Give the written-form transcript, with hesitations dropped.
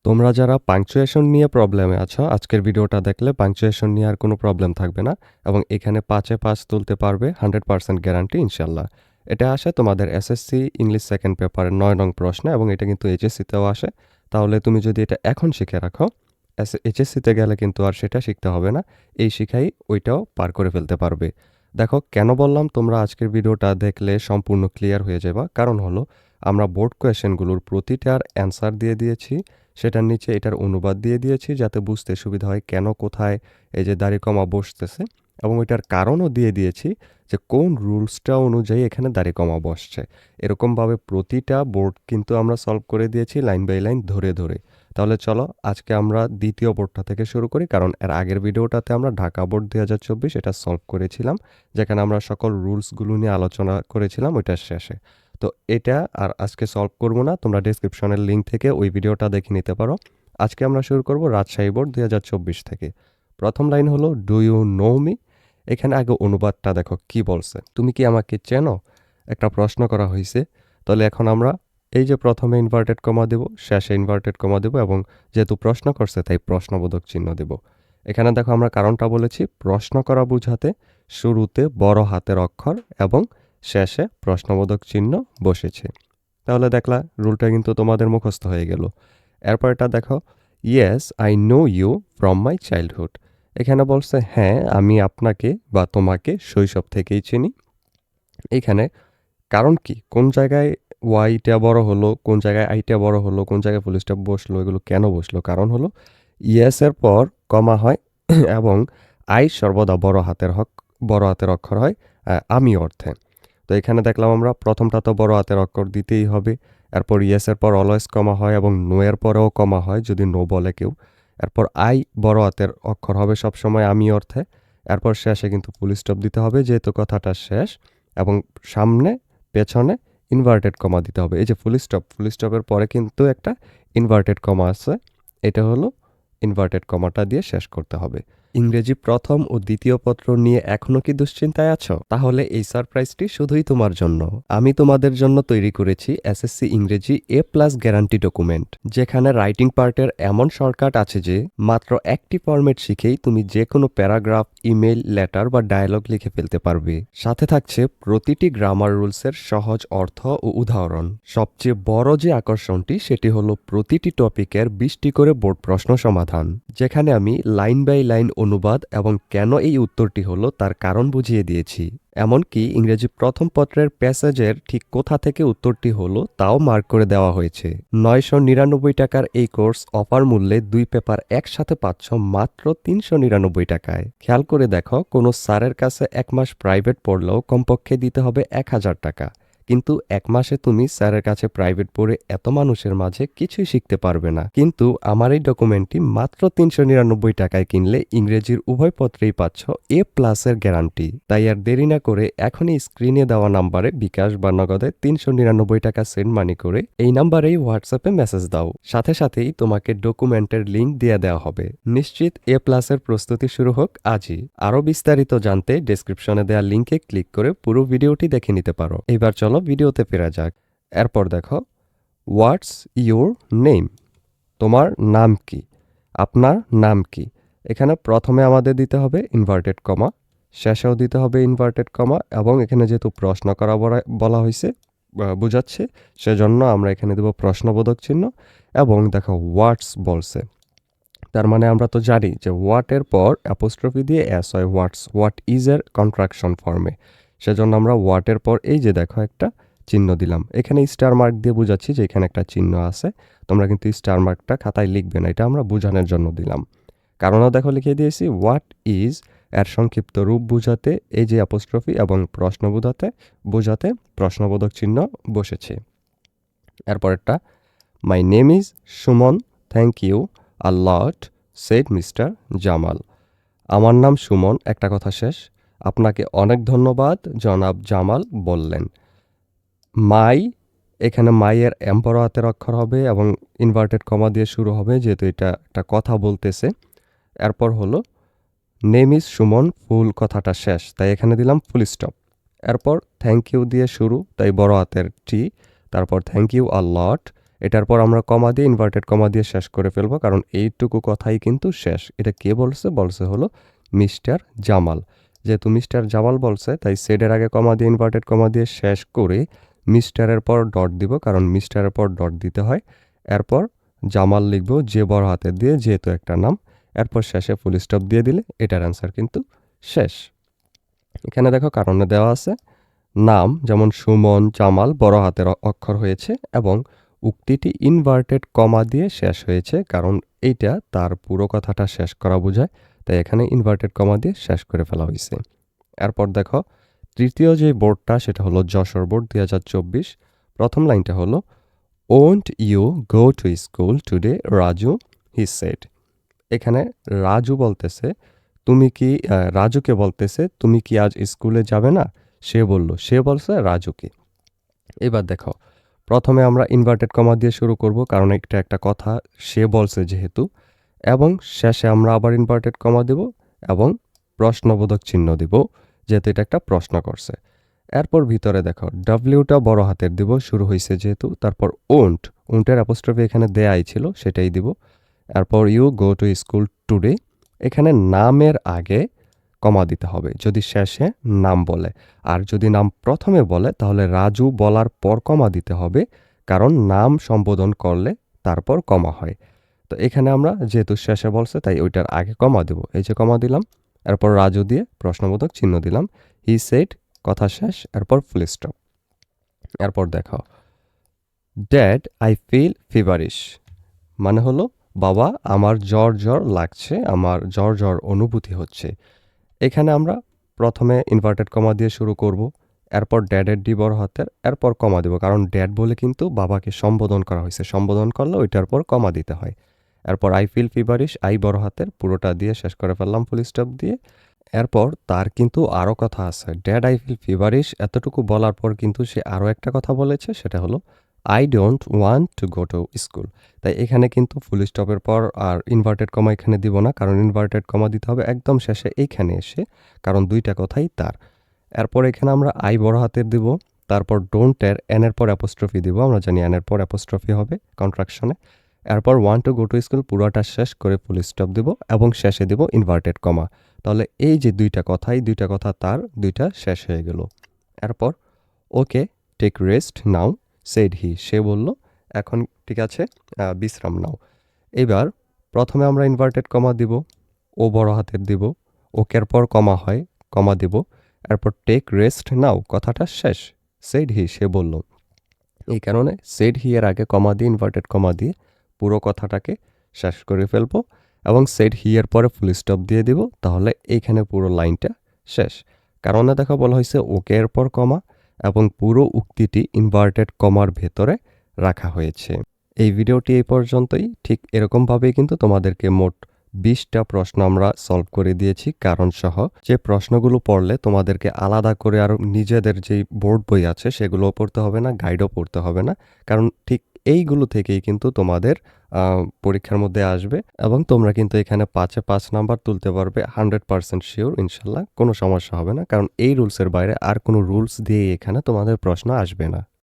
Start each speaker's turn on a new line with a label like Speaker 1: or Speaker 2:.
Speaker 1: তোমরা যারা পাংচুয়েশন নিয়ে প্রবলেমে আছো, আজকের ভিডিওটা দেখলে পাংচুয়েশন নিয়ে আর কোনো প্রবলেম থাকবে না এবং এখানে 5-এ 5 তুলতে পারবে 100% গ্যারান্টি ইনশাল্লাহ। এটা আসে তোমাদের এসএসসি ইংলিশ সেকেন্ড পেপারের 9 নং প্রশ্ন এবং এটা কিন্তু এইচএসসিতেও আসে। তাহলে তুমি যদি এটা এখন শিখে রাখো, এইচএসসিতে গেলে কিন্তু আর সেটা শিখতে হবে না। এই শিখাই ওইটাও পার করে ফেলতে পারবে। দেখো কেন বললাম তোমরা আজকের ভিডিওটা দেখলে সম্পূর্ণ ক্লিয়ার হয়ে যাবা, কারণ হলো আমরা বোর্ড কোয়েশ্চেনগুলোর প্রতিটার অ্যান্সার দিয়ে দিয়েছি, সেটার নিচে এটার অনুবাদ দিয়ে দিয়েছি যাতে বুঝতে সুবিধা হয় কেন কোথায় এই যে দাড়ি কমা বসতেছে, এবং ওইটার কারণও দিয়ে দিয়েছি যে কোন রুলসটা অনুযায়ী এখানে দাড়ি কমা বসছে। এরকমভাবে প্রতিটা বোর্ড কিন্তু আমরা সলভ করে দিয়েছি লাইন বাই লাইন ধরে ধরে। তাহলে চলো আজকে আমরা দ্বিতীয় বোর্ডটা থেকে শুরু করি, কারণ এর আগের ভিডিওটাতে আমরা ঢাকা বোর্ড 2024 এটা সলভ করেছিলাম, যেখানে আমরা সকল রুলসগুলো নিয়ে আলোচনা করেছিলাম ওইটার শেষে। তো এটা আর আজকে সলভ করব না, তোমরা ডেসক্রিপশনের লিঙ্ক থেকে ওই ভিডিওটা দেখে নিতে পারো। আজকে আমরা শুরু করব রাজশাহী বোর্ড 2024 থেকে। প্রথম লাইন হলো ডু ইউ নো মি। এখানে আগে অনুবাদটা দেখো কি বলছে, তুমি কি আমাকে চেনো, একটা প্রশ্ন করা হয়েছে। তাহলে এখন আমরা এই যে প্রথমে ইনভার্টেড কমা দেব, শেষে ইনভার্টেড কমা দেব, এবং যেহেতু প্রশ্ন করছে তাই প্রশ্নবোধক চিহ্ন দেব। এখানে দেখো আমরা কারণটা বলেছি প্রশ্ন করা বোঝাতে শুরুতে বড় হাতের অক্ষর এবং শেষে প্রশ্নবোধক চিহ্ন বসেছে। তাহলে দেখলা রুলটা কিন্তু তোমাদের মুখস্থ হয়ে গেল। এরপর এটা দেখো, yes I know you from my childhood. এখানে বলছে হ্যাঁ আমি আপনাকে বা তোমাকে শৈশব থেকেই চিনি। এখানে কারণ কি, কোন জায়গায় ওয়াইটা বড় হলো, কোন জায়গায় আইটা বড় হলো, কোন জায়গায় ফুল স্টপ বসলো, এগুলো কেন বসলো, কারণ হলো ইয়েসের পর কমা হয় এবং আই সর্বদা বড় হাতের অক্ষর হয় আমি অর্থে। তো এখানে দেখলাম আমরা প্রথমটা তো বড় হাতের অক্ষর দিতেই হবে। এরপর ইয়েসের পর অলওয়েজ কমা হয় এবং নো এর পরেও কমা হয় যদি নো বলে কেউ। এরপর আই বড় হাতের অক্ষর হবে সবসময় আমি অর্থে। এরপর শেষে কিন্তু ফুল স্টপ দিতে হবে যেহেতু কথাটা শেষ, এবং সামনে পেছনে ইনভার্টেড কমা দিতে হবে। এই যে ফুল স্টপের পরে কিন্তু একটা ইনভার্টেড কমা আছে, এটা হলো ইনভার্টেড কমাটা দিয়ে শেষ করতে হবে। ইংরেজি প্রথম ও দ্বিতীয় পত্র নিয়ে এখনো কি দুশ্চিন্তায় আছো? তাহলে এই সারপ্রাইজটি শুধুই তোমার জন্য। আমি তোমাদের জন্য তৈরি করেছি এসএসসি ইংরেজি A+ গ্যারান্টি ডকুমেন্ট, যেখানে রাইটিং পার্টের এমন শর্টকাট আছে যে মাত্র একটি ফরম্যাট শিখেই তুমি যে কোনো প্যারাগ্রাফ, ইমেল, লেটার বা ডায়ালগ লিখে ফেলতে পারবে। সাথে থাকছে প্রতিটি গ্রামার রুলসের সহজ অর্থ ও উদাহরণ। সবচেয়ে বড় যে আকর্ষণটি সেটি হলো প্রতিটি টপিকের 20টি করে বোর্ড প্রশ্ন সমাধান, যেখানে আমি লাইন বাই লাইন অনুবাদ এবং কেন এই উত্তরটি হলো তার কারণ বুঝিয়ে দিয়েছি। এমনকি ইংরেজি প্রথম পত্রের প্যাসেজের ঠিক কোথা থেকে উত্তরটি হলো তাও মার্ক করে দেওয়া হয়েছে। 999 টাকার এই কোর্স অফার মূল্যে 2 পেপার একসাথে পাচ্ছ মাত্র 399 টাকায়। খেয়াল করে দেখো, কোনো স্যারের কাছে 1 মাস প্রাইভেট পড়লেও কমপক্ষে দিতে হবে 1000 টাকা, কিন্তু 1 মাসে তুমি স্যারের কাছে প্রাইভেট পড়ে এত মানুষের মাঝে কিছুই শিখতে পারবে না। কিন্তু আমার এই ডকুমেন্টটি মাত্র 399 টাকায় কিনলে ইংরেজির উভয় পত্রেই পাচ্ছ A+ এর গ্যারান্টি। তাই আর দেরি না করে এখনই স্ক্রিনে দেওয়া নাম্বারে বিকাশ বা নগদে 399 টাকা সেন্ড মানি করে এই নাম্বারেই হোয়াটসঅ্যাপে মেসেজ দাও, সাথে সাথেই তোমাকে ডকুমেন্টের লিঙ্ক দিয়ে দেওয়া হবে। নিশ্চিত A+ এর প্রস্তুতি শুরু হোক আজই। আরও বিস্তারিত জানতে ডেসক্রিপশনে দেওয়া লিঙ্কে ক্লিক করে পুরো ভিডিওটি দেখে নিতে পারো। এবার চলো ভিডিওতে ফেরা যাক। এরপর দেখো, হোয়াটস ইউর নেম, তোমার নাম কি, আপনার নাম কি। এখানে প্রথমে আমাদের দিতে হবে ইনভার্টেড কমা, শেষেও দিতে হবে ইনভার্টেড কমা, এবং এখানে যেহেতু প্রশ্ন করা বলা হয়েছে বোঝাচ্ছে, সেজন্য আমরা এখানে দেব প্রশ্নবোধক চিহ্ন। এবং দেখো হোয়াটস বলছে, তার মানে আমরা তো জানি যে হোয়াটের পর অ্যাপোস্ট্রফি দিয়ে এস হয় হোয়াটস, হোয়াট ইজ এর কন্ট্রাকশন ফর্মে। সেজন্য আমরা হোয়াটের পর এই যে দেখো একটা চিহ্ন দিলাম, এখানে স্টার মার্ক দিয়ে বুঝাচ্ছি যে এখানে একটা চিহ্ন আছে। তোমরা কিন্তু স্টার মার্কটা খাতায় লিখবে না, এটা আমরা বোঝানোর জন্য দিলাম। কারণও দেখো লিখে দিয়েছি হোয়াট ইজ এর সংক্ষিপ্ত রূপ বুঝাতে এই যে অ্যাপোস্ট্রফি, এবং প্রশ্ন বোঝাতে প্রশ্নবোধক চিহ্ন বসেছে। এরপরেরটা, my name is Suman, thank you a lot said mister Jamal. আমার নাম সুমন, একটা কথা শেষ, আপনাকে অনেক ধন্যবাদ জনাব জামাল বললেন। মাই, এখানে মাইয়ের বড় হাতের অক্ষর হবে এবং ইনভার্টেড কমা দিয়ে শুরু হবে যেহেতু এটা একটা কথা বলতেছে। এরপর হলো নেম ইজ সুমন, ফুল কথাটা শেষ তাই এখানে দিলাম ফুল স্টপ। এরপর থ্যাংক ইউ দিয়ে শুরু তাই বড় হাতের টি, তারপর থ্যাংক ইউ আ লট, এটার পর আমরা কমা দিয়ে ইনভার্টেড কমা দিয়ে শেষ করে ফেলবো, কারণ এইটুকু কথাই কিন্তু শেষ। এটা কে বলছে হলো মিস্টার জামাল। যেহেতু মিস্টার জামাল বলছে, তাই সেডের আগে কমা দিয়ে ইনভার্টেড কমা দিয়ে শেষ করে মিস্টারের পর ডট দিব, কারণ মিস্টারের পর ডট দিতে হয়। এরপর জামাল লিখবো যে বড় হাতের দিয়ে, যেহেতু একটা নাম। এরপর শেষে ফুল স্টপ দিয়ে দিলে এটার অ্যান্সার কিন্তু শেষ। এখানে দেখো কারণে দেওয়া আছে নাম যেমন সুমন, জামাল বড় হাতের অক্ষর হয়েছে এবং উক্তিটি ইনভার্টেড কমা দিয়ে শেষ হয়েছে, কারণ এইটা তার পুরো কথাটা শেষ করা বোঝায়, তাই এখানে ইনভার্টেড কমা দিয়ে শেষ করে ফেলা হয়েছে। এরপর দেখো তৃতীয় যে বোর্ডটা, সেটা হলো যশোর বোর্ড 2024। প্রথম লাইনটা হলো won't you go to school today Raju, he said. এখানে রাজু বলতেছে তুমি কি, রাজুকে বলতেছে তুমি কি আজ স্কুলে যাবে না। সে বলছে রাজুকে। এবার দেখো প্রথমে আমরা ইনভার্টেড কমা দিয়ে শুরু করব, কারণ এটা একটা কথা, সে বলছে যেহেতু, এবং শেষে আমরা আবার ইনভার্টেড কমা দেব এবং প্রশ্নবোধক চিহ্ন দিব, যেহেতু এটা একটা প্রশ্ন করছে। এরপর ভিতরে দেখো ডাব্লিউটা বড় হাতের দিব, শুরু হয়েছে যেহেতু। তারপর ওন্টের অ্যাপোস্ট্রফি এখানে দেয়াই ছিল, সেটাই দিব। এরপর you go to school today, এখানে নামের আগে কমা দিতে হবে যদি শেষে নাম বলে, আর যদি নাম প্রথমে বলে তাহলে রাজু বলার পর কমা দিতে হবে, কারণ নাম সম্বোধন করলে তারপর কমা হয়। তো এখানে আমরা যেহেতু শেষে বলছে তাই ওইটার আগে কমা দেব, এই যে কমা দিলাম। এরপর রাজু দিয়ে প্রশ্নবোধক চিহ্ন দিলাম, হি সেড কথা শেষ, এরপর ফুল স্টপ। এরপর দেখো ড্যাড আই ফিল ফিভারিশ, মানে হলো বাবা আমার জ্বর লাগছে, আমার জ্বর অনুভূতি হচ্ছে। এখানে আমরা প্রথমে ইনভার্টেড কমা দিয়ে শুরু করব, এরপর ড্যাডের ডি বড় হাতের, এরপর কমা দেব, কারণ ড্যাড বলে কিন্তু বাবাকে সম্বোধন করা হয়েছে, সম্বোধন করলে ওইটার পর কমা দিতে হয়। এরপর আই ফিল ফিভারিশ, আই বড় হাতের পুরোটা দিয়ে শেষ করে ফেললাম ফুল স্টপ দিয়ে। এরপর তার কিন্তু আরও কথা আছে, ড্যাড আই ফিল ফিভারিশ এতটুকু বলার পর কিন্তু সে আরও একটা কথা বলেছে, সেটা হলো I don't want to go to school. তাই এখানে কিন্তু ফুল স্টপের পর আর ইনভার্টেড কমা এখানে দিব না, কারণ ইনভার্টেড কমা দিতে হবে একদম শেষে এইখানে এসে, কারণ দুইটা কথাই তার। এরপর এখানে আমরা আই বড় হাতের দিব, তারপর ডোন্টের এনের পর অ্যাপোস্ট্রফি দিব, আমরা জানি এনের পর অ্যাপোস্ট্রফি হবে কন্ট্রাকশনে। এরপর one to go to school পুরোটা শেষ করে ফুল স্টপ দিব এবং শেষে দিব ইনভার্টেড কমা। তাহলে এই যে দুইটা কথা তার, দুইটা শেষ হয়ে গেল। এরপর okay take rest now said he, সে বলল এখন ঠিক আছে বিশ্রাম নাও। এবার প্রথমে আমরা ইনভার্টেড কমা দিব, ও বড় হাতের দিব, ওকের পর কমা হয়, কমা দিব। এরপর টেক রেস্ট নাও কথাটা শেষ, সেড হি সে বলল। এই কারণে সেড হি এর আগে কমা দিয়ে ইনভার্টেড কমা দিয়ে পুরো কথাটাকে শেষ করে ফেলবো এবং সেড হি এর পরে ফুল স্টপ দিয়ে দিব, তাহলে এইখানে পুরো লাইনটা শেষ। কারণে দেখা বলা হয়েছে ওকে এর পর কমা এবং পুরো উক্তিটি ইনভার্টেড কমার ভেতরে রাখা হয়েছে। এই ভিডিওটি এই পর্যন্তই। ঠিক এরকমভাবেই কিন্তু তোমাদেরকে মোট 20টা প্রশ্ন আমরা সলভ করে দিয়েছি কারণ সহ, যে প্রশ্নগুলো পড়লে তোমাদেরকে আলাদা করে আর নিজেদের যেই বোর্ড বই আছে সেগুলোও পড়তে হবে না, গাইডও পড়তে হবে না, কারণ ঠিক এইগুলো থেকেই কিন্তু তোমাদের পরীক্ষার মধ্যে আসবে এবং তোমরা কিন্তু এখানে 5-এ 5 নাম্বার তুলতে পারবে 100% শিওর, ইনশাল্লাহ কোনো সমস্যা হবে না, কারণ এই রুলসের বাইরে আর কোনো রুলস দিয়ে এখানে তোমাদের প্রশ্ন আসবে না।